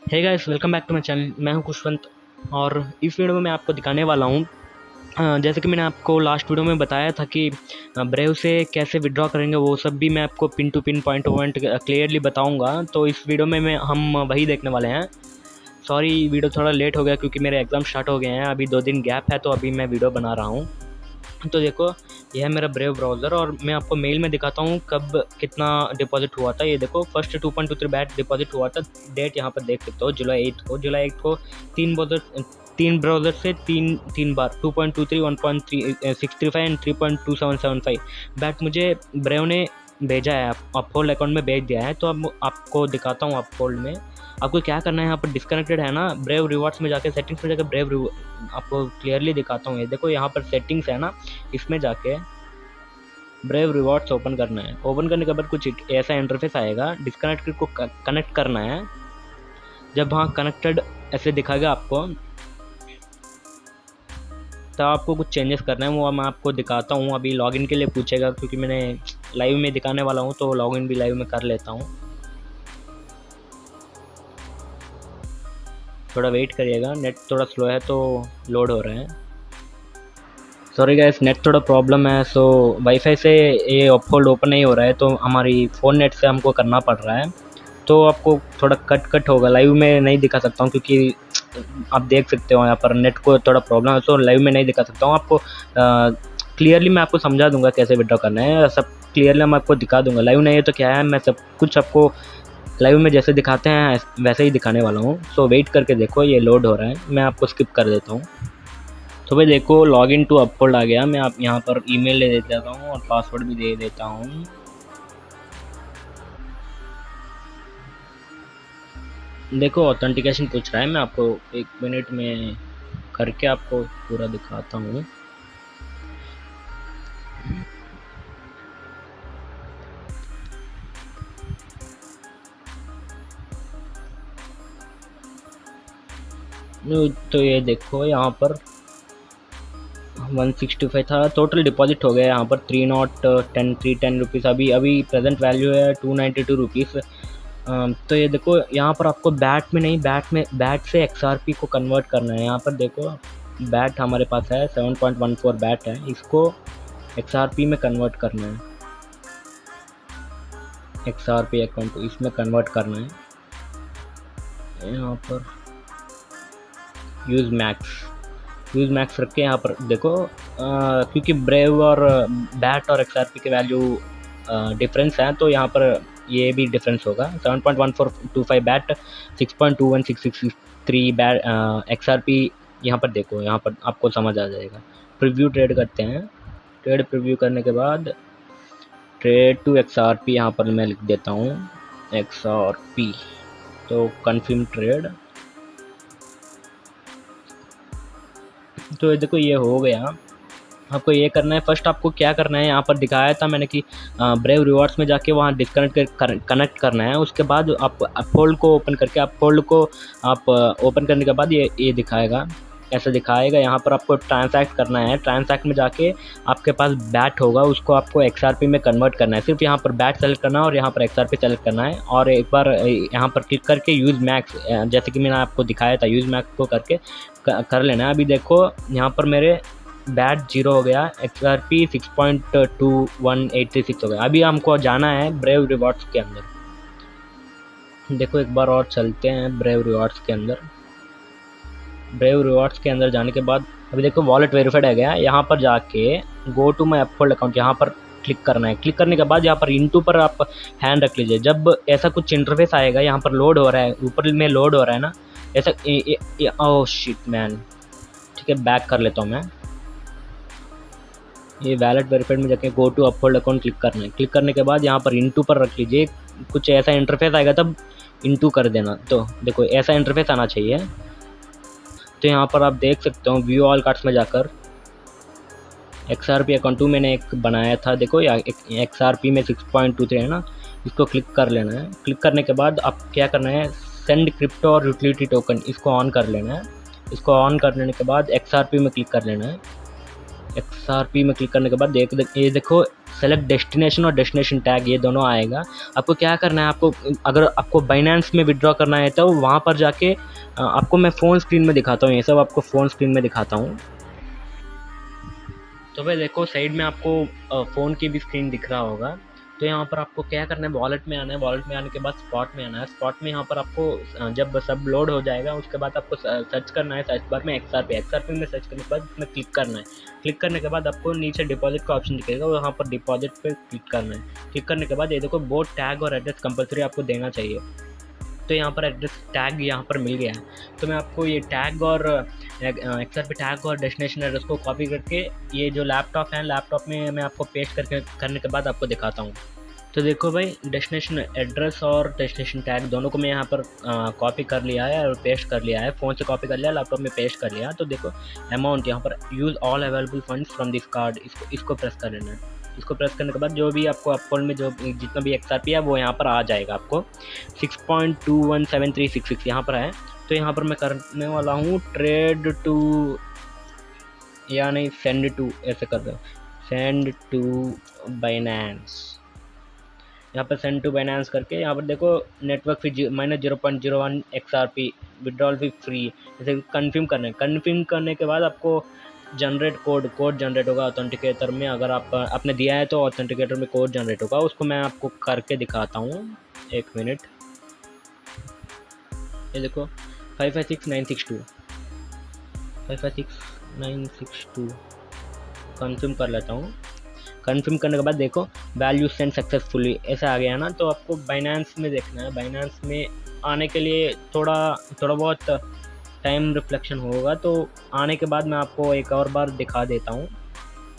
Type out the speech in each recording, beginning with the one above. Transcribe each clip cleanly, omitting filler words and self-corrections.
Hey guys, welcome back to my channel. मैं हूं खुशवंत और इस वीडियो में मैं आपको दिखाने वाला हूं जैसे कि मैंने आपको लास्ट वीडियो में बताया था कि ब्रेव से कैसे विड्रॉ करेंगे, वो सब भी मैं आपको pin to pin point to point clearly बताऊंगा। तो इस वीडियो में हम वही देखने वाले हैं। सॉरी, वीडियो थोड़ा लेट हो गया क्योंकि मेरे एग्ज़ाम स्टार्ट हो गए हैं। अभी 2 दिन गैप है तो अभी मैं वीडियो बना रहा हूँ। तो देखो, यह है मेरा ब्रेव ब्राउज़र और मैं आपको मेल में दिखाता हूँ कब कितना डिपॉजिट हुआ था। ये देखो, फर्स्ट 2.23 बैट डिपॉजिट हुआ था। डेट यहाँ पर देख सकते हो, जुलाई 8 को तीन ब्राउज़र से तीन बार 2.23, 1.635 एंड 3.2775 बैट मुझे ब्रेव ने भेजा है, अपहोल्ड अकाउंट में भेज दिया है। तो अब आपको दिखाता हूँ अपहोल्ड में आपको क्या करना है। यहाँ पर डिस्कनेक्टेड है ना, ब्रेव रिवॉर्ड्स में जाके सेटिंग्स में जाकर आपको क्लियरली दिखाता हूँ। ये देखो, यहाँ पर सेटिंग्स है ना, इसमें जाके ब्रेव रिवॉर्ड्स ओपन करना है। ओपन करने के बाद कुछ ऐसा इंटरफेस आएगा। डिस्कनेक्टेड को कनेक्ट करना है। जब वहाँ कनेक्टेड ऐसे दिखाएगा आपको, तो आपको कुछ चेंजेस करना है, वो मैं आपको दिखाता हूँ। अभी लॉगिन के लिए पूछेगा क्योंकि मैंने लाइव में दिखाने वाला हूँ, तो लॉगिन भी लाइव में कर लेता हूँ। थोड़ा वेट करिएगा, नेट थोड़ा स्लो है तो लोड हो रहे हैं। सॉरी गाइस, नेट थोड़ा प्रॉब्लम है, सो वाईफाई से ये अपहोल्ड ओपन नहीं हो रहा है, तो हमारी फ़ोन नेट से हमको करना पड़ रहा है। तो आपको थोड़ा कट होगा, लाइव में नहीं दिखा सकता हूँ क्योंकि आप देख सकते हो यहाँ पर नेट को थोड़ा प्रॉब्लम है, तो लाइव में नहीं दिखा सकता हूँ आपको। क्लियरली मैं आपको समझा दूंगा कैसे विड्रॉ करना है, सब क्लियरली मैं आपको दिखा दूंगा। लाइव नहीं है तो क्या है, मैं सब कुछ आपको लाइव में जैसे दिखाते हैं वैसे ही दिखाने वाला हूँ। सो वेट करके देखो, ये लोड हो रहा है, मैं आपको स्किप कर देता हूँ। तो भाई देखो, लॉगिन टू अपहोल्ड आ गया। मैं आप यहाँ पर ईमेल ले देता हूँ और पासवर्ड भी दे देता हूँ। देखो, ऑथेंटिकेशन पूछ रहा है, मैं आपको 1 मिनट में करके आपको पूरा दिखाता हूँ। तो ये देखो, यहाँ पर 165 था टोटल डिपॉजिट हो गया। यहाँ पर 310 रुपीज़ अभी प्रेजेंट वैल्यू है 292 रुपीज़। तो ये देखो, यहाँ पर आपको बैट में नहीं, बैट से XRP को कन्वर्ट करना है। यहाँ पर देखो, बैट हमारे पास है 7.14 बैट है, इसको XRP में कन्वर्ट करना है। XRP अकाउंट को इसमें कन्वर्ट करना है। यहाँ पर यूज़ मैक्स रख के यहाँ पर देखो, क्योंकि ब्रेव और बैट और XRP के वैल्यू डिफरेंस है, तो यहाँ पर ये भी डिफरेंस होगा। 7.1425 बैट, 6.216663 बैट XRP। यहाँ पर देखो, यहाँ पर आपको समझ आ जाएगा। प्रीव्यू ट्रेड करते हैं। ट्रेड प्रीव्यू करने के बाद ट्रेड टू XRP यहाँ पर मैं लिख देता हूँ XRP, तो कन्फर्म ट्रेड। तो देखो, ये हो गया। आपको ये करना है, फर्स्ट आपको क्या करना है, यहाँ पर दिखाया था मैंने कि ब्रेव रिवॉर्ड्स में जाके वहाँ कनेक्ट करना है। उसके बाद आप अपहोल्ड को ओपन करके, अपहोल्ड को आप ओपन करने के बाद ये दिखाएगा, ऐसा दिखाएगा। यहाँ पर आपको ट्रांसैक्ट करना है। ट्रांसैक्ट में जाके आपके पास बैट होगा, उसको आपको XRP में कन्वर्ट करना है। सिर्फ यहाँ पर बैट सेलेक्ट करना है और यहाँ पर XRP सेलेक्ट करना है, और एक बार यहाँ पर क्लिक करके यूज़ मैक्स, जैसे कि मैंने आपको दिखाया था, यूज़ मैक्स को करके कर लेना है। अभी देखो, यहाँ पर मेरे बैट 0 हो गया, XRP 6.21836 हो गया। अभी हमको जाना है ब्रेव रिवॉर्ड्स के अंदर। देखो, एक बार और चलते हैं ब्रेव रिवॉर्ड्स के अंदर। ब्रेव रिवॉर्ड्स के अंदर जाने के बाद अभी देखो, वॉलेट वेरीफाइड है गया। यहाँ पर जाके go to my Uphold account, यहाँ पर क्लिक करना है। क्लिक करने के बाद यहाँ पर इनटू पर आप हैंड रख लीजिए। जब ऐसा कुछ इंटरफेस आएगा, यहाँ पर लोड हो रहा है, ऊपर में लोड हो रहा है ना, ऐसा ओह शिट मैन। ठीक है, बैक कर लेता हूँ मैं। ये वैलेट वेरीफाइड में जाके go to Uphold account click करना है। क्लिक करने के बाद यहाँ पर इनटू पर रख लीजिए। कुछ ऐसा इंटरफेस आएगा तब इनटू कर देना। तो देखो, ऐसा इंटरफेस आना चाहिए। तो यहाँ पर आप देख सकते हो, व्यू ऑल कार्ड्स में जाकर XRP अकाउंट 2 मैंने एक बनाया था। देखो, या XRP में 6.23 है ना, इसको क्लिक कर लेना है। क्लिक करने के बाद आप क्या करना है, सेंड क्रिप्टो और यूटिलिटी टोकन, इसको ऑन कर लेना है। इसको ऑन कर लेने के बाद XRP में क्लिक कर लेना है। XRP में क्लिक करने के बाद ये देखो, सेलेक्ट डेस्टिनेशन और डेस्टिनेशन टैग, ये दोनों आएगा। आपको क्या करना है, आपको अगर आपको बाइनेंस में विड्रॉ करना है तो वहाँ पर जाके आपको मैं फ़ोन स्क्रीन में दिखाता हूँ, ये सब आपको फ़ोन स्क्रीन में दिखाता हूँ। तो भाई देखो साइड में आपको फ़ोन की भी स्क्रीन दिख रहा होगा। तो यहाँ पर आपको क्या करना है, वॉलेट में आना है, वॉलेट में आने के बाद स्पॉट में आना है। स्पॉट में यहाँ पर आपको जब सब लोड हो जाएगा उसके बाद आपको सर्च करना है, सर्च बार में एक्सआरपी में सर्च करने के बाद इसमें क्लिक करना है। क्लिक करने के बाद आपको नीचे डिपॉजिट का ऑप्शन दिखेगा, वहाँ पर डिपॉजिट पे क्लिक करना है। क्लिक करने के बाद ये देखो बोथ टैग और एड्रेस कंपलसरी आपको देना चाहिए। तो यहाँ पर एड्रेस टैग यहाँ पर मिल गया है। तो मैं आपको ये टैग और एक्सआरपी टैग और डेस्टिनेशन एड्रेस को कॉपी करके ये जो लैपटॉप है, लैपटॉप में मैं आपको पेस्ट करने के बाद आपको दिखाता हूँ। तो देखो भाई, डेस्टिनेशन एड्रेस और डेस्टिनेशन टैग दोनों को मैं यहाँ पर कॉपी कर लिया है और पेस्ट कर लिया है। फ़ोन से कॉपी कर लिया, लैपटॉप में पेस्ट कर लिया। तो देखो अमाउंट यहाँ पर use all available funds from this card, इसको प्रेस कर लेना है। इसको प्रेस करने के बाद जो भी आपको अकाउंट में जो जितना भी एक्सआरपी है वो यहाँ पर आ जाएगा। आपको 6.217366 यहाँ पर है। तो यहाँ पर मैं करने वाला हूँ ट्रेड टू, या नहीं सेंड टू, ऐसे कर दो, सेंड टू बाइनेंस। यहाँ पर सेंड टू बाइनेंस करके यहाँ पर देखो नेटवर्क फी -0.01 XRP, विड्रॉल फी फ्री, जैसे कन्फर्म करने के बाद आपको जनरेट कोड जनरेट होगा ऑथेंटिकेटर में। अगर आपने दिया है तो ऑथेंटिकेटर में कोड जनरेट होगा, उसको मैं आपको करके दिखाता हूँ, 1 मिनट। ये देखो 556962 556962 कन्फर्म कर लेता हूँ। कन्फर्म करने के बाद देखो वैल्यू सेंड सक्सेसफुली ऐसा आ गया ना। तो आपको बाइनेंस में देखना है, बाइनेंस में आने के लिए थोड़ा बहुत टाइम रिफ्लेक्शन होगा। तो आने के बाद मैं आपको एक और बार दिखा देता हूँ,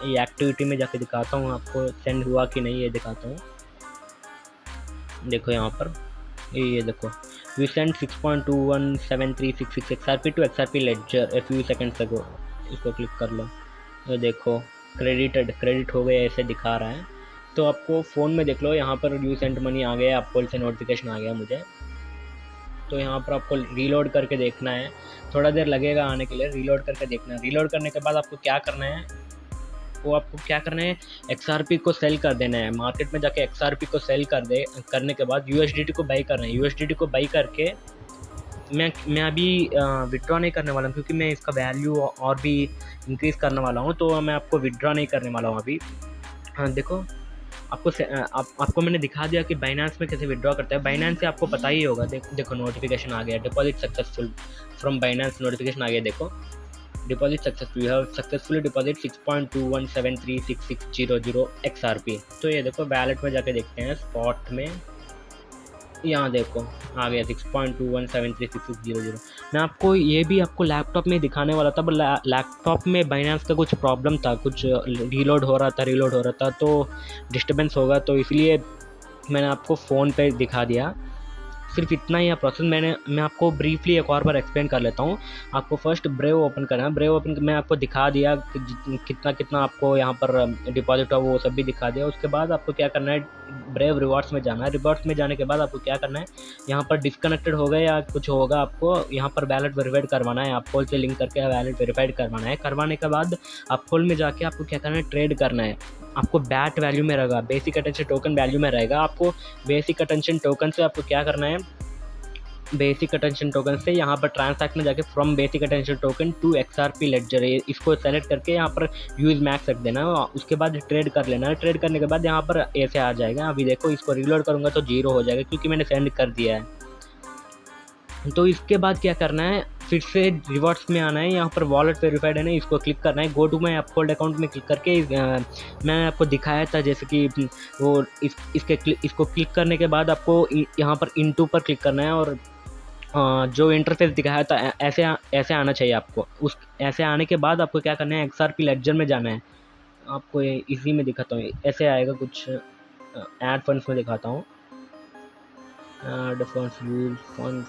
ये एक्टिविटी में जाके दिखाता हूँ आपको सेंड हुआ कि नहीं, ये दिखाता हूँ। देखो यहाँ पर ये देखो we send 6.217366 XRP to XRP ledger a few seconds ago, इसको क्लिक कर लो। ये देखो क्रेडिट हो गया, ऐसे दिखा रहा है। तो आपको फ़ोन में देख लो, यहाँ पर यू सेंट मनी आ गया, आपको से नोटिफिकेशन आ गया मुझे। तो यहाँ पर आपको रीलोड करके देखना है, थोड़ा देर लगेगा आने के लिए, रीलोड करके देखना है। रीलोड करने के बाद आपको क्या करना है, XRP को सेल कर देना है। मार्केट में जाके XRP को सेल करने के बाद USDT को बाई करना है। USDT को बाई करके मैं अभी विड्रॉ नहीं करने वाला हूँ, क्योंकि मैं इसका वैल्यू और भी इंक्रीज़ करने वाला हूँ। तो मैं आपको विड्रॉ नहीं करने वाला हूँ अभी। हाँ देखो आपको मैंने दिखा दिया कि बाइनेंस में कैसे विड्रॉ करते हैं। बाइनेंस से आपको पता ही होगा, देखो नोटिफिकेशन आ गया, deposit successful from Binance, notification आ गया। देखो deposit successful, you have successfully deposit 6.21736600 XRP। तो ये देखो वैलेट में जाके देखते हैं, स्पॉट में यहाँ देखो आ गया 6.21736600। मैं आपको ये भी आपको लैपटॉप में दिखाने वाला था, पर लैपटॉप में बाइनेंस का कुछ प्रॉब्लम था, कुछ रीलोड हो रहा था तो डिस्टर्बेंस होगा, तो इसलिए मैंने आपको फ़ोन पे दिखा दिया। सिर्फ इतना ही है प्रोसेस। मैं आपको ब्रीफली एक और बार एक्सप्लेन कर लेता हूँ। आपको फर्स्ट ब्रेव ओपन करना है। ब्रेव ओपन मैं आपको दिखा दिया कि कितना आपको यहाँ पर डिपॉजिट हुआ, वो सब भी दिखा दिया। उसके बाद आपको क्या करना है, ब्रेव रिवॉर्ड्स में जाना है। रिवॉर्ड्स में जाने के बाद आपको क्या करना है, यहाँ पर डिस्कनेक्टेड हो गए या कुछ होगा, आपको यहाँ पर वैलेट वेरीफाइड करवाना है। आप पोल से लिंक करके वैलेट वेरीफाइड करवाना है। करवाने के बाद आप पोल में जाके आपको क्या करना है, ट्रेड करना है। आपको बैट वैल्यू में रहेगा, बेसिक अटेंशन टोकन वैल्यू में रहेगा। आपको बेसिक अटेंशन टोकन से आपको क्या करना है, बेसिक अटेंशन टोकन से यहाँ पर ट्रांसैक्ट में जाके from basic attention token to XRP ledger, इसको सेलेक्ट करके यहाँ पर यूज मैक्स रख देना है। उसके बाद ट्रेड कर लेना है। ट्रेड करने के बाद यहाँ पर ऐसे आ जाएगा। अभी देखो इसको रीलोड करूँगा तो 0 हो जाएगा, क्योंकि मैंने सेंड कर दिया है। तो इसके बाद क्या करना है, फिर से रिवॉर्ड्स में आना है। यहाँ पर वॉलेट वेरीफाइड है ना, इसको क्लिक करना है। Go to my Uphold account में क्लिक करके मैंने आपको दिखाया था जैसे कि वो इसको क्लिक करने के बाद आपको यहाँ पर इनटू पर क्लिक करना है, और जो इंटरफेस दिखाया था ऐसे आना चाहिए आपको। ऐसे आने के बाद आपको क्या करना है, XRP लेडजर में जाना है। आपको इसी में दिखाता हूँ, ऐसे आएगा कुछ। ऐड फंड्स में दिखाता हूँ, ऐड फंड्स, यूज फंड्स,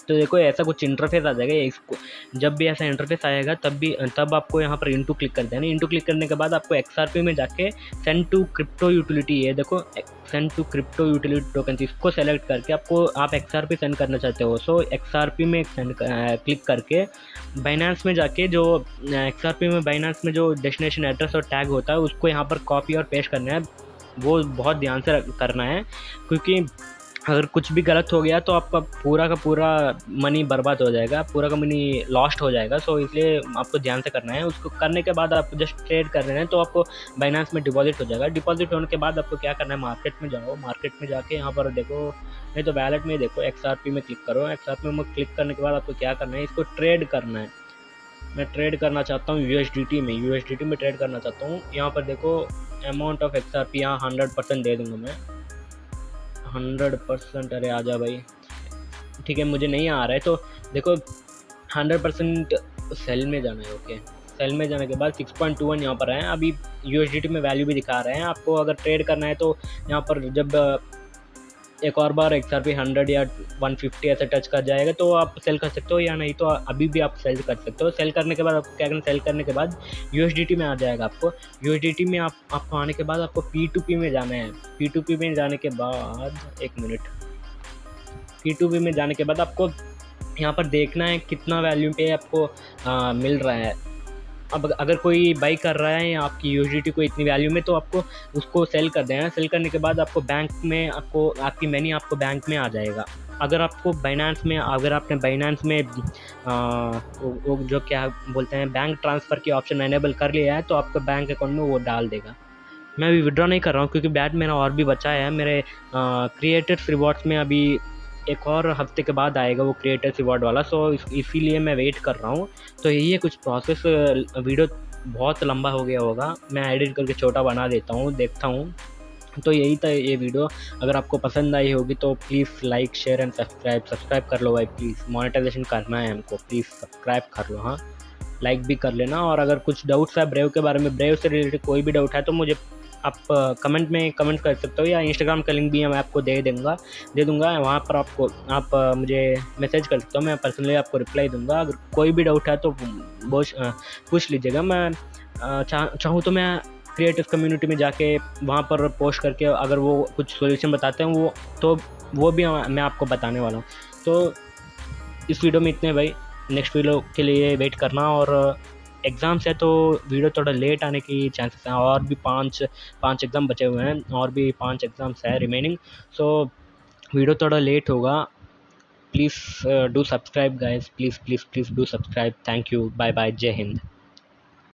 तो देखो ऐसा कुछ इंटरफेस आ जाएगा। इसको जब भी ऐसा इंटरफेस आएगा तब आपको यहाँ पर इनटू क्लिक कर देना। इनटू क्लिक करने के बाद आपको XRP में जाके सेंड टू क्रिप्टो यूटिलिटी, ये देखो send to crypto utility token, इसको सेलेक्ट करके आप XRP सेंड करना चाहते हो। सो XRP में क्लिक करके बाइनेंस में जाके जो XRP में बाइनेंस में जो डेस्टिनेशन एड्रेस और टैग होता है उसको यहाँ पर कॉपी और पेस्ट करना है। वो बहुत ध्यान से करना है, क्योंकि अगर कुछ भी गलत हो गया तो आपका पूरा का पूरा मनी बर्बाद हो जाएगा, पूरा का मनी लॉस्ट हो जाएगा। सो इसलिए आपको ध्यान से करना है। उसको करने के बाद आपको जस्ट ट्रेड कर रहे हैं तो आपको बाइनेंस में डिपॉजिट हो जाएगा। डिपॉजिट होने के बाद आपको क्या करना है, मार्केट में जाओ। मार्केट में जाके यहाँ पर देखो, नहीं तो वैलेट में देखो, XRP में क्लिक करो। XRP में क्लिक करने के बाद आपको क्या करना है, इसको ट्रेड करना है। मैं ट्रेड करना चाहता हूँ USDT में ट्रेड करना चाहता हूँ। यहाँ पर देखो अमाउंट ऑफ XRP, यहाँ 100% दे दूँगा मैं, 100%। अरे आजा भाई, ठीक है, मुझे नहीं आ रहा है तो देखो 100% सेल में जाना है। ओके, सेल में जाने के बाद 6.21 यहाँ पर है। अभी USDT में वैल्यू भी दिखा रहे हैं आपको। अगर ट्रेड करना है तो यहाँ पर जब एक और बार XRP 100 या 150 ऐसे टच कर जाएगा तो आप सेल कर सकते हो, या नहीं तो अभी भी आप सेल कर सकते हो। सेल करने के बाद आपको क्या करना, सेल करने के बाद USDT में आ जाएगा। आपको USDT में आपको आने के बाद आपको P2P में जाना है। P2P में जाने के बाद एक मिनट, P2P में जाने के बाद आपको यहाँ पर देखना है कितना वैल्यू पे आपको मिल रहा है। अब अगर कोई बाई कर रहा है या आपकी USDT को इतनी वैल्यू में, तो आपको उसको सेल कर देना। सेल करने के बाद आपको बैंक में आपकी मनी आपको बैंक में आ जाएगा। अगर आपको बाइनेंस में, अगर आपने बाइनेंस में वो जो क्या बोलते हैं बैंक ट्रांसफ़र की ऑप्शन एनेबल कर लिया है तो आपको बैंक अकाउंट में वो डाल देगा। मैं अभी विड्रॉ नहीं कर रहा हूँ क्योंकि बैट मेरा और भी बचा है। मेरे क्रिएटर्स रिवॉर्ड्स में अभी एक और हफ्ते के बाद आएगा वो क्रिएटर्स रिवॉर्ड वाला। सो इसीलिए मैं वेट कर रहा हूँ। तो यही है कुछ प्रोसेस। वीडियो बहुत लंबा हो गया होगा, मैं एडिट करके छोटा बना देता हूँ, देखता हूँ। तो यही था ये वीडियो। अगर आपको पसंद आई होगी तो please like share and subscribe कर लो भाई प्लीज़। मोनेटाइजेशन करना है हमको, प्लीज़ सब्सक्राइब कर लो। हाँ, लाइक भी कर लेना। और अगर कुछ डाउट्स है ब्रेव के बारे में, ब्रेव से रिलेटेड कोई भी डाउट है तो मुझे आप कमेंट में कमेंट कर सकते हो, या इंस्टाग्राम का लिंक भी मैं आपको दे दूँगा। वहाँ पर आप मुझे मैसेज कर सकते हो, मैं पर्सनली आपको रिप्लाई दूँगा। अगर कोई भी डाउट है तो पूछ लीजिएगा। मैं चाहूँ तो मैं क्रिएटिव कम्युनिटी में जाके वहाँ पर पोस्ट करके अगर वो कुछ सॉल्यूशन बताते हैं वो भी मैं आपको बताने वाला हूँ। तो इस वीडियो में इतने भाई, नेक्स्ट वीडियो के लिए वेट करना। और एग्ज़ाम्स है तो वीडियो थोड़ा लेट आने की चांसेस हैं। और भी पाँच एग्ज़ाम बचे हुए हैं, और भी 5 एग्ज़ाम्स है रिमेनिंग। सो वीडियो थोड़ा लेट होगा। Please do subscribe guys, please do subscribe. Thank you, bye bye, जय हिंद।